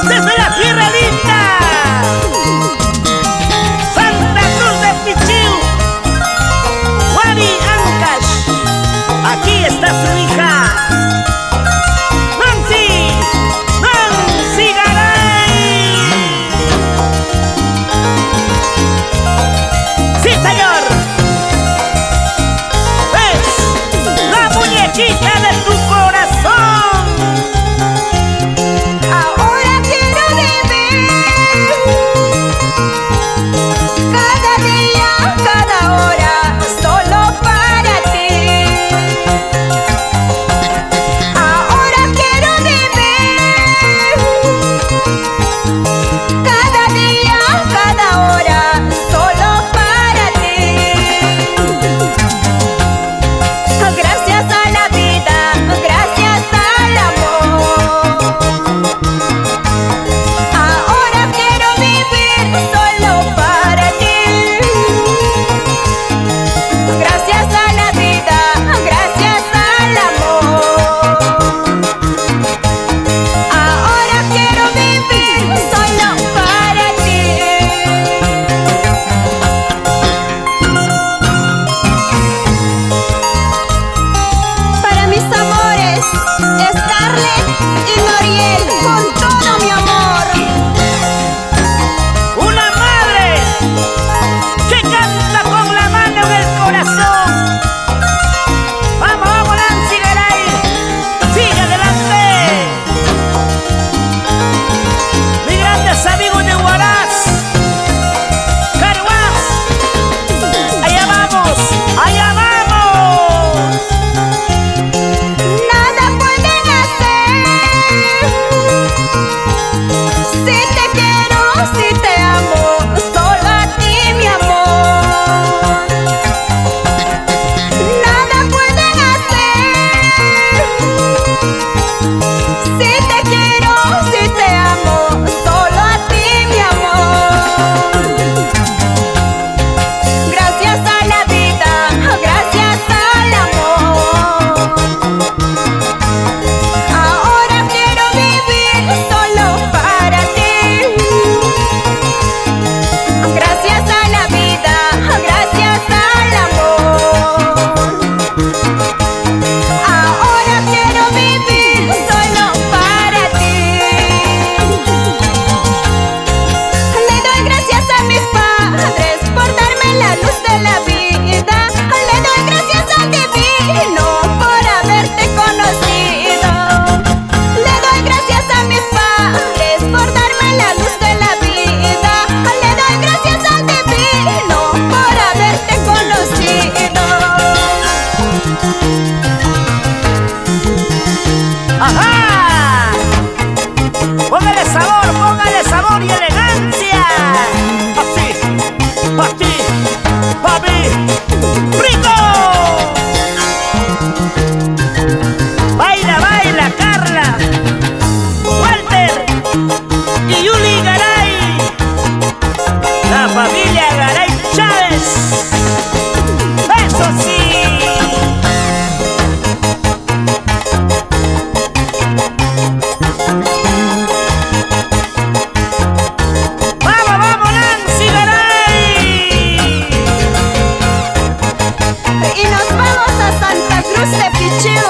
Desde la Tierra Linda, Santa Cruz de Pichiu, Wadi Ancash, aquí está su hija Nancy Garay. Sí, señor, es la muñequita de tu corazón. Ahora quiero vivir cada día, cada hora, solo para ti. Ahora quiero vivir cada día, cada hora, solo para ti. Gracias a la vida, gracias al amor. Ahora quiero vivir solo para ti. Gracias a la vida, gracias al amor. Ahora quiero vivir solo para ti. Para mis amores, Scarlett y Noriel, con todo mi amor. Una madre que canta con la mano en el corazón. Vamos, vamos, Nancy Garay, sigue adelante. Mis grandes amigos de Huaraz, Caruás, allá vamos, allá vamos. Nada pueden hacer si te quiero, si te amo, solo a ti, mi amor. Nada pueden hacer si te quiero, si te amo, solo a ti, mi amor. Gracias a la vida, gracias al amor. Ahora quiero vivir solo para ti. Gracias a la vida, gracias al amor. Ahora quiero vivir solo para ti. Le doy gracias a mis padres por darme la luz de la vida. Le doy gracias al divino por haberte conocido. Le doy gracias a mis padres por darme la luz de la vida. Le doy gracias al divino por haberte conocido. ¡Ajá! Póngale sabor y elegancia. Así, pa' ti, pa' mí, ¡rico! Baila, baila, Carla, Walter y Yuli Garay, la familia Garay Chávez. ¡Eso sí! ¡Vamos, vamos, Nancy Garay! Y nos vamos a Santa Cruz de Pichiu.